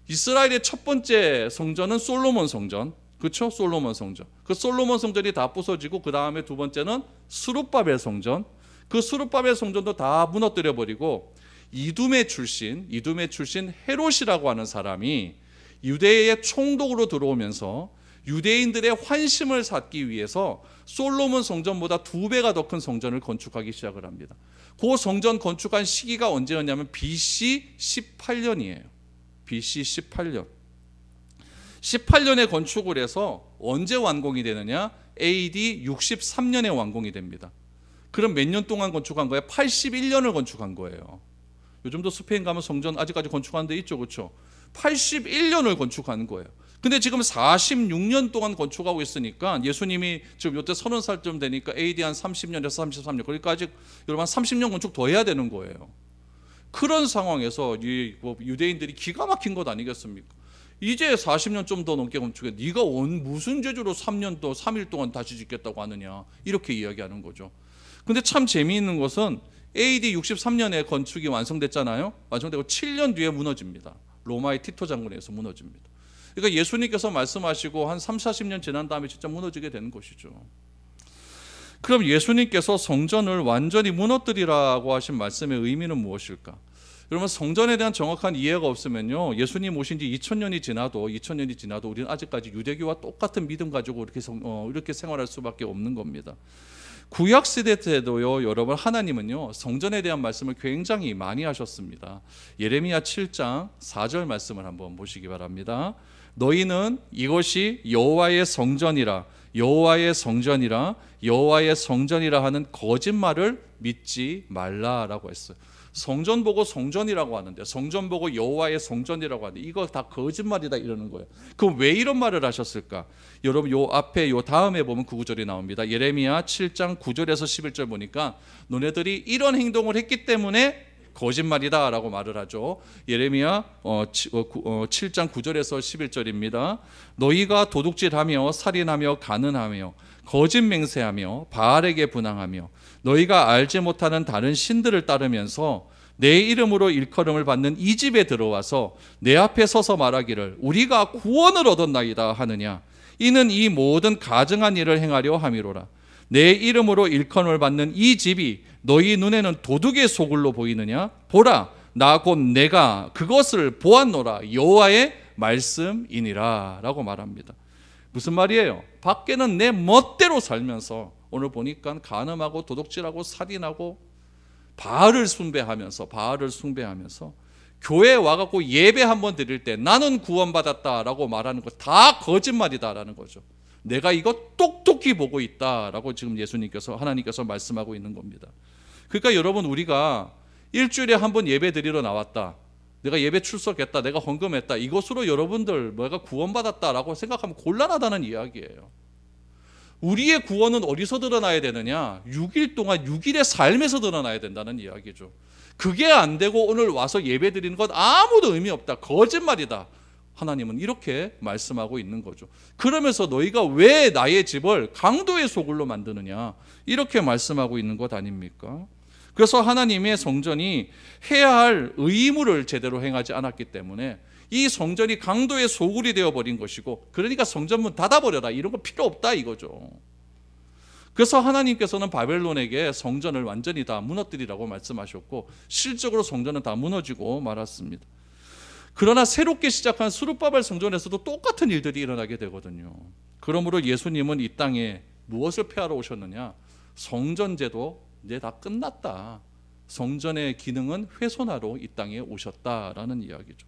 S1: 이스라엘의 첫 번째 성전은 솔로몬 성전, 그렇죠? 솔로몬 성전. 그 솔로몬 성전이 다 부서지고 그 다음에 두 번째는 스룹바벨 성전. 그 스룹바벨 성전도 다 무너뜨려 버리고 이두메 출신 헤롯이라고 하는 사람이 유대의 총독으로 들어오면서 유대인들의 환심을 샀기 위해서 솔로몬 성전보다 2배가 더 큰 성전을 건축하기 시작을 합니다. 그 성전 건축한 시기가 언제였냐면 BC 18년이에요. BC 18년. 18년에 건축을 해서 언제 완공이 되느냐? AD 63년에 완공이 됩니다. 그럼 몇 년 동안 건축한 거예요? 81년을 건축한 거예요. 요즘도 스페인 가면 성전 아직까지 건축하는 데 있죠, 그렇죠? 81년을 건축한 거예요. 근데 지금 46년 동안 건축하고 있으니까, 예수님이 지금 요때 30살쯤 되니까 AD 한 30년에서 33년, 그러니까 아직 여러분 한 30년 건축 더 해야 되는 거예요. 그런 상황에서 이 유대인들이 기가 막힌 것 아니겠습니까? 이제 40년 좀 더 넘게 건축해, 네가 무슨 죄주로 3년 또 3일 동안 다시 짓겠다고 하느냐, 이렇게 이야기하는 거죠. 근데 참 재미있는 것은 AD 63년에 건축이 완성됐잖아요. 완성되고 7년 뒤에 무너집니다. 로마의 티토 장군에 의해서 무너집니다. 그러니까 예수님께서 말씀하시고 한 3, 40년 지난 다음에 진짜 무너지게 되는 것이죠. 그럼 예수님께서 성전을 완전히 무너뜨리라고 하신 말씀의 의미는 무엇일까? 여러분, 성전에 대한 정확한 이해가 없으면요, 예수님 오신 지 2000년이 지나도 우리는 아직까지 유대교와 똑같은 믿음 가지고 이렇게 생활할 수밖에 없는 겁니다. 구약 시대 때도요, 여러분, 하나님은요 성전에 대한 말씀을 굉장히 많이 하셨습니다. 예레미야 7장 4절 말씀을 한번 보시기 바랍니다. 너희는 이것이 여호와의 성전이라 하는 거짓말을 믿지 말라라고 했어요. 성전 보고 성전이라고 하는데, 성전 보고 여호와의 성전이라고 하는데, 이거 다 거짓말이다 이러는 거예요. 그럼 왜 이런 말을 하셨을까? 여러분, 요 앞에 요 다음에 보면 그 구절이 나옵니다. 예레미야 7장 9절에서 11절 보니까 너네들이 이런 행동을 했기 때문에 거짓말이다 라고 말을 하죠. 예레미야 7장 9절에서 11절입니다. 너희가 도둑질하며 살인하며 간음하며 거짓 맹세하며 바알에게 분향하며 너희가 알지 못하는 다른 신들을 따르면서 내 이름으로 일컬음을 받는 이 집에 들어와서 내 앞에 서서 말하기를 우리가 구원을 얻었나이다 하느냐. 이는 이 모든 가증한 일을 행하려 함이로라. 내 이름으로 일컬음을 받는 이 집이 너희 눈에는 도둑의 소굴로 보이느냐? 보라, 나 곧 내가 그것을 보았노라. 여호와의 말씀이니라 라고 말합니다. 무슨 말이에요? 밖에는 내 멋대로 살면서 오늘 보니까 간음하고 도둑질하고 살인하고 바알을 숭배하면서 교회에 와갖고 예배 한번 드릴 때 나는 구원받았다라고 말하는 거 다 거짓말이다라는 거죠. 내가 이거 똑똑히 보고 있다라고 지금 하나님께서 말씀하고 있는 겁니다. 그러니까 여러분, 우리가 일주일에 한 번 예배 드리러 나왔다, 내가 예배 출석했다, 내가 헌금했다, 이것으로 여러분들 내가 구원받았다라고 생각하면 곤란하다는 이야기예요. 우리의 구원은 어디서 드러나야 되느냐? 6일 동안 6일의 삶에서 드러나야 된다는 이야기죠. 그게 안 되고 오늘 와서 예배 드리는 것 아무도 의미 없다, 거짓말이다, 하나님은 이렇게 말씀하고 있는 거죠. 그러면서 너희가 왜 나의 집을 강도의 소굴로 만드느냐, 이렇게 말씀하고 있는 것 아닙니까? 그래서 하나님의 성전이 해야 할 의무를 제대로 행하지 않았기 때문에 이 성전이 강도의 소굴이 되어버린 것이고, 그러니까 성전문 닫아버려라, 이런 거 필요 없다 이거죠. 그래서 하나님께서는 바벨론에게 성전을 완전히 다 무너뜨리라고 말씀하셨고, 실적으로 성전은 다 무너지고 말았습니다. 그러나 새롭게 시작한 스룹바벨 성전에서도 똑같은 일들이 일어나게 되거든요. 그러므로 예수님은 이 땅에 무엇을 폐하러 오셨느냐? 성전제도 이제 다 끝났다, 성전의 기능은 훼손하러 이 땅에 오셨다라는 이야기죠.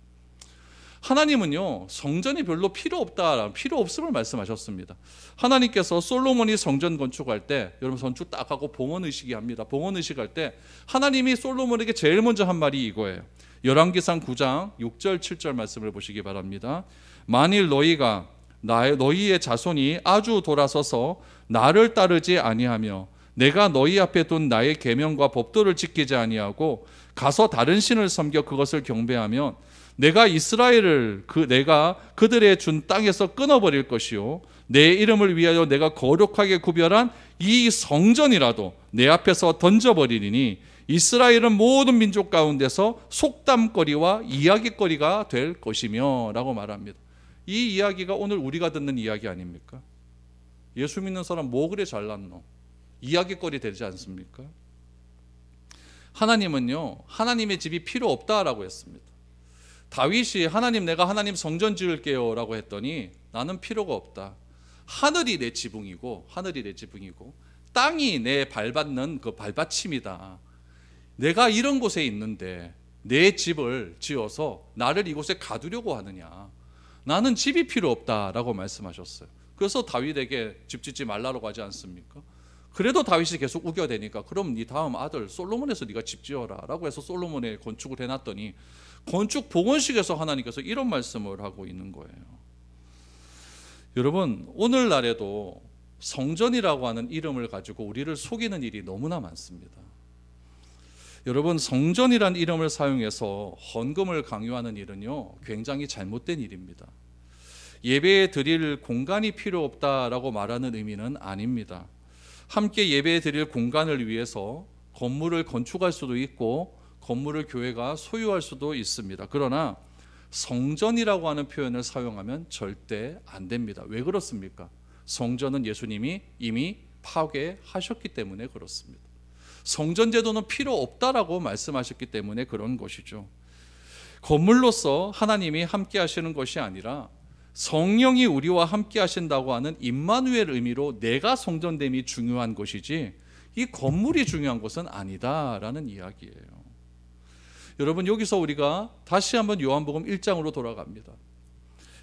S1: 하나님은요 성전이 별로 필요 없다, 필요 없음을 말씀하셨습니다. 하나님께서 솔로몬이 성전 건축할 때, 여러분 건축 딱 하고 봉헌의식이 합니다. 봉헌의식할 때 하나님이 솔로몬에게 제일 먼저 한 말이 이거예요. 열왕기상 9장 6절 7절 말씀을 보시기 바랍니다. 만일 너희가 너희의 자손이 아주 돌아서서 나를 따르지 아니하며 내가 너희 앞에 둔 나의 계명과 법도를 지키지 아니하고 가서 다른 신을 섬겨 그것을 경배하면 내가 이스라엘을 내가 그들의 준 땅에서 끊어버릴 것이요 내 이름을 위하여 내가 거룩하게 구별한 이 성전이라도 내 앞에서 던져버리리니 이스라엘은 모든 민족 가운데서 속담거리와 이야기거리가 될 것이며 라고 말합니다. 이 이야기가 오늘 우리가 듣는 이야기 아닙니까? 예수 믿는 사람 뭐 그래 잘났노? 이야기거리 되지 않습니까? 하나님은요 하나님의 집이 필요 없다라고 했습니다. 다윗이 하나님 내가 하나님 성전 지을게요 라고 했더니 나는 필요가 없다. 하늘이 내 지붕이고 땅이 내 발받는 그 발받침이다. 내가 이런 곳에 있는데 내 집을 지어서 나를 이곳에 가두려고 하느냐. 나는 집이 필요 없다라고 말씀하셨어요. 그래서 다윗에게 집 짓지 말라고 하지 않습니까? 그래도 다윗이 계속 우겨대니까 그럼 네 다음 아들 솔로몬에서 네가 집 지어라 라고 해서 솔로몬의 건축을 해놨더니 건축 봉헌식에서 하나님께서 이런 말씀을 하고 있는 거예요. 여러분 오늘날에도 성전이라고 하는 이름을 가지고 우리를 속이는 일이 너무나 많습니다. 여러분 성전이란 이름을 사용해서 헌금을 강요하는 일은요 굉장히 잘못된 일입니다. 예배 드릴 공간이 필요 없다라고 말하는 의미는 아닙니다. 함께 예배 드릴 공간을 위해서 건물을 건축할 수도 있고 건물을 교회가 소유할 수도 있습니다. 그러나 성전이라고 하는 표현을 사용하면 절대 안 됩니다. 왜 그렇습니까? 성전은 예수님이 이미 파괴하셨기 때문에 그렇습니다. 성전 제도는 필요 없다라고 말씀하셨기 때문에 그런 것이죠. 건물로서 하나님이 함께 하시는 것이 아니라 성령이 우리와 함께 하신다고 하는 임마누엘 의미로 내가 성전됨이 중요한 것이지 이 건물이 중요한 것은 아니다라는 이야기예요. 여러분 여기서 우리가 다시 한번 요한복음 1장으로 돌아갑니다.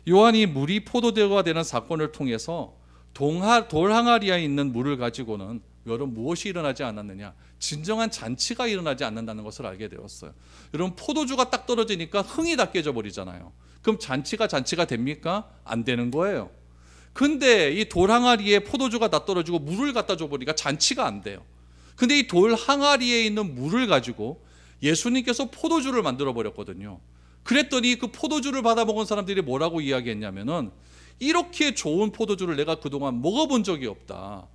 S1: 요한이 물이 포도대가 되는 사건을 통해서 돌 항아리에 있는 물을 가지고는 여러분 무엇이 일어나지 않았느냐? 진정한 잔치가 일어나지 않는다는 것을 알게 되었어요. 여러분 포도주가 딱 떨어지니까 흥이 다 깨져버리잖아요. 그럼 잔치가 됩니까? 안 되는 거예요. 근데 이 돌 항아리에 포도주가 다 떨어지고 물을 갖다 줘버리니까 잔치가 안 돼요. 근데 이 돌 항아리에 있는 물을 가지고 예수님께서 포도주를 만들어 버렸거든요. 그랬더니 그 포도주를 받아 먹은 사람들이 뭐라고 이야기했냐면은 이렇게 좋은 포도주를 내가 그동안 먹어본 적이 없다.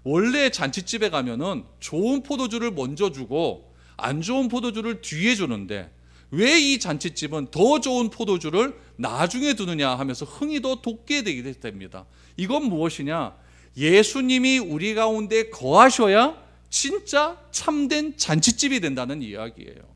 S1: 원래 잔치집에 가면은 좋은 포도주를 먼저 주고 안 좋은 포도주를 뒤에 주는데 왜 이 잔치집은 더 좋은 포도주를 나중에 두느냐 하면서 흥이 더 돋게 되게 됩니다. 이건 무엇이냐? 예수님이 우리 가운데 거하셔야 진짜 참된 잔치집이 된다는 이야기예요.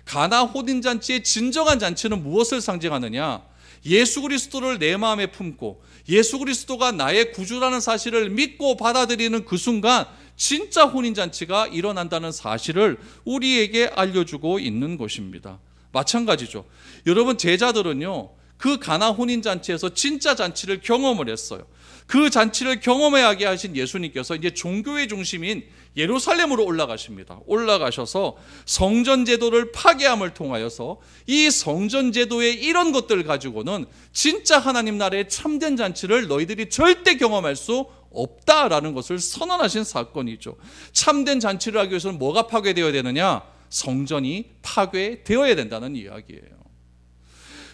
S1: 가나 혼인잔치의 진정한 잔치는 무엇을 상징하느냐? 예수 그리스도를 내 마음에 품고 예수 그리스도가 나의 구주라는 사실을 믿고 받아들이는 그 순간 진짜 혼인잔치가 일어난다는 사실을 우리에게 알려주고 있는 것입니다. 마찬가지죠. 여러분 제자들은요 그 가나 혼인잔치에서 진짜 잔치를 경험을 했어요. 그 잔치를 경험하게 하신 예수님께서 이제 종교의 중심인 예루살렘으로 올라가십니다. 올라가셔서 성전 제도를 파괴함을 통하여서 이 성전 제도의 이런 것들을 가지고는 진짜 하나님 나라의 참된 잔치를 너희들이 절대 경험할 수 없다라는 것을 선언하신 사건이죠. 참된 잔치를 하기 위해서는 뭐가 파괴되어야 되느냐? 성전이 파괴되어야 된다는 이야기예요.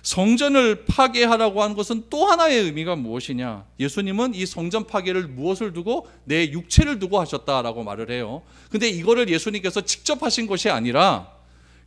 S1: 성전을 파괴하라고 하는 것은 또 하나의 의미가 무엇이냐? 예수님은 이 성전 파괴를 무엇을 두고? 내 육체를 두고 하셨다라고 말을 해요. 근데 이거를 예수님께서 직접 하신 것이 아니라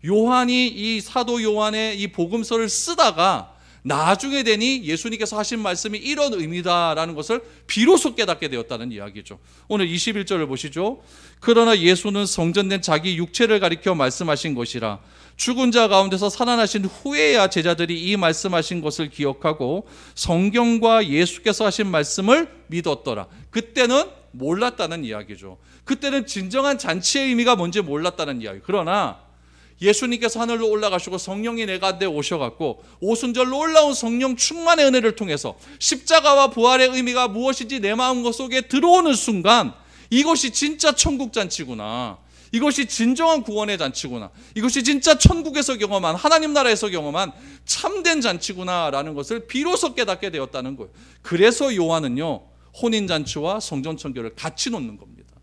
S1: 요한이 이 사도 요한의 이 복음서를 쓰다가 나중에 되니 예수님께서 하신 말씀이 이런 의미다라는 것을 비로소 깨닫게 되었다는 이야기죠. 오늘 21절을 보시죠. 그러나 예수는 성전된 자기 육체를 가리켜 말씀하신 것이라. 죽은 자 가운데서 살아나신 후에야 제자들이 이 말씀하신 것을 기억하고 성경과 예수께서 하신 말씀을 믿었더라. 그때는 몰랐다는 이야기죠. 그때는 진정한 잔치의 의미가 뭔지 몰랐다는 이야기. 그러나 예수님께서 하늘로 올라가시고 성령이 내 가운데 오셔갖고 오순절로 올라온 성령 충만의 은혜를 통해서 십자가와 부활의 의미가 무엇인지 내 마음 속에 들어오는 순간 이것이 진짜 천국 잔치구나, 이것이 진정한 구원의 잔치구나, 이것이 진짜 천국에서 경험한, 하나님 나라에서 경험한 참된 잔치구나라는 것을 비로소 깨닫게 되었다는 거예요. 그래서 요한은요, 혼인잔치와 성전천결을 같이 놓는 겁니다.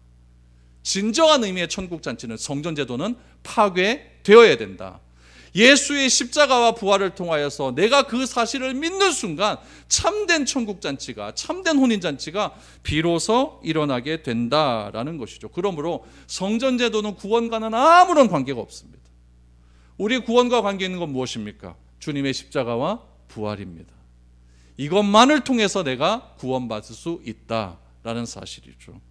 S1: 진정한 의미의 천국잔치는, 성전제도는 파괴되어야 된다. 예수의 십자가와 부활을 통하여서 내가 그 사실을 믿는 순간 참된 천국잔치가, 참된 혼인잔치가 비로소 일어나게 된다라는 것이죠. 그러므로 성전제도는 구원과는 아무런 관계가 없습니다. 우리 구원과 관계 있는 건 무엇입니까? 주님의 십자가와 부활입니다. 이것만을 통해서 내가 구원받을 수 있다라는 사실이죠.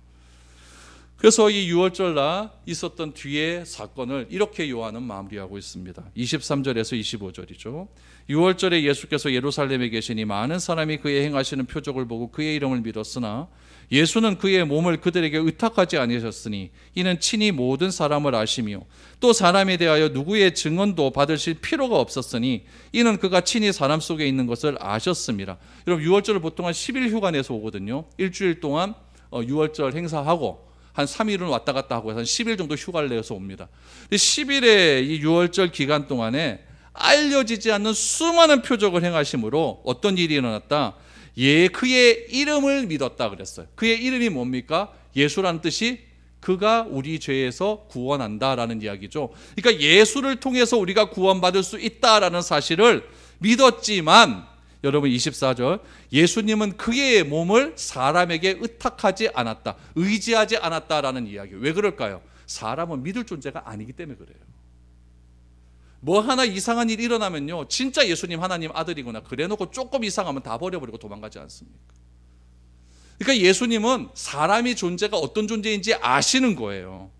S1: 그래서 이 유월절날 있었던 뒤에 사건을 이렇게 요한은 마무리하고 있습니다. 23절에서 25절이죠. 유월절에 예수께서 예루살렘에 계시니 많은 사람이 그의 행하시는 표적을 보고 그의 이름을 믿었으나 예수는 그의 몸을 그들에게 의탁하지 아니하셨으니 이는 친히 모든 사람을 아시며 또 사람에 대하여 누구의 증언도 받으실 필요가 없었으니 이는 그가 친히 사람 속에 있는 것을 아셨습니다. 여러분, 유월절을 보통 한 10일 휴가 내서 오거든요. 일주일 동안 유월절 행사하고 한 3일은 왔다 갔다 하고 한 10일 정도 휴가를 내서 옵니다. 10일의 이 유월절 기간 동안에 알려지지 않는 수많은 표적을 행하심으로 어떤 일이 일어났다? 그의 이름을 믿었다 그랬어요. 그의 이름이 뭡니까? 예수라는 뜻이 그가 우리 죄에서 구원한다라는 이야기죠. 그러니까 예수를 통해서 우리가 구원받을 수 있다라는 사실을 믿었지만, 여러분 24절, 예수님은 그의 몸을 사람에게 의탁하지 않았다, 의지하지 않았다라는 이야기. 왜 그럴까요? 사람은 믿을 존재가 아니기 때문에 그래요. 뭐 하나 이상한 일이 일어나면요, 진짜 예수님 하나님 아들이구나 그래놓고 조금 이상하면 다 버려버리고 도망가지 않습니까? 그러니까 예수님은 사람이 존재가 어떤 존재인지 아시는 거예요.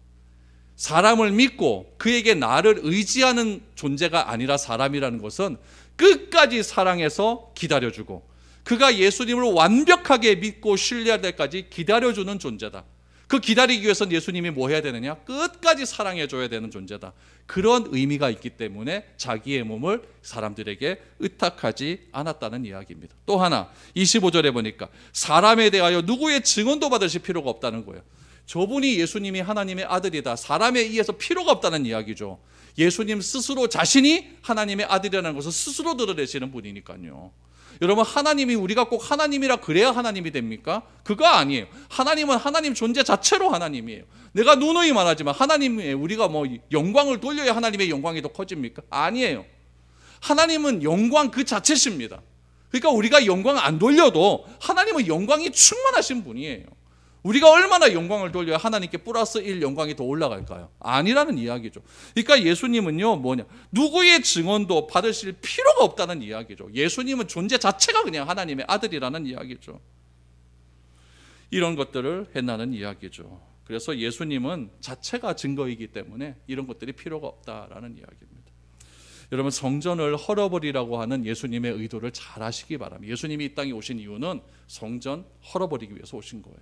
S1: 사람을 믿고 그에게 나를 의지하는 존재가 아니라 사람이라는 것은 끝까지 사랑해서 기다려주고 그가 예수님을 완벽하게 믿고 신뢰할 때까지 기다려주는 존재다. 그 기다리기 위해서는 예수님이 뭐 해야 되느냐? 끝까지 사랑해줘야 되는 존재다. 그런 의미가 있기 때문에 자기의 몸을 사람들에게 의탁하지 않았다는 이야기입니다. 또 하나 25절에 보니까 사람에 대하여 누구의 증언도 받으실 필요가 없다는 거예요. 저분이 예수님이 하나님의 아들이다, 사람에 의해서 필요가 없다는 이야기죠. 예수님 스스로 자신이 하나님의 아들이라는 것을 스스로 드러내시는 분이니까요. 여러분, 하나님이 우리가 꼭 하나님이라 그래야 하나님이 됩니까? 그거 아니에요. 하나님은 하나님 존재 자체로 하나님이에요. 내가 누누이 말하지만 하나님의 우리가 뭐 영광을 돌려야 하나님의 영광이 더 커집니까? 아니에요. 하나님은 영광 그 자체십니다. 그러니까 우리가 영광 안 돌려도 하나님은 영광이 충만하신 분이에요. 우리가 얼마나 영광을 돌려야 하나님께 플러스 1 영광이 더 올라갈까요? 아니라는 이야기죠. 그러니까 예수님은요, 뭐냐, 누구의 증언도 받으실 필요가 없다는 이야기죠. 예수님은 존재 자체가 그냥 하나님의 아들이라는 이야기죠. 이런 것들을 했나는 이야기죠. 그래서 예수님은 자체가 증거이기 때문에 이런 것들이 필요가 없다라는 이야기입니다. 여러분, 성전을 헐어버리라고 하는 예수님의 의도를 잘 아시기 바랍니다. 예수님이 이 땅에 오신 이유는 성전 헐어버리기 위해서 오신 거예요.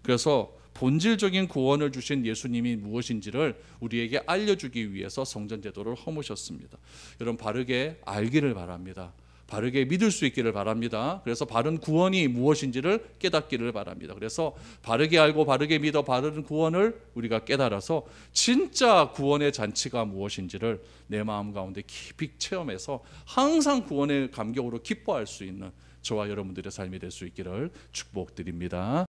S1: 그래서 본질적인 구원을 주신 예수님이 무엇인지를 우리에게 알려주기 위해서 성전제도를 허무셨습니다. 여러분, 바르게 알기를 바랍니다. 바르게 믿을 수 있기를 바랍니다. 그래서 바른 구원이 무엇인지를 깨닫기를 바랍니다. 그래서 바르게 알고 바르게 믿어 바른 구원을 우리가 깨달아서 진짜 구원의 잔치가 무엇인지를 내 마음 가운데 깊이 체험해서 항상 구원의 감격으로 기뻐할 수 있는 저와 여러분들의 삶이 될 수 있기를 축복드립니다.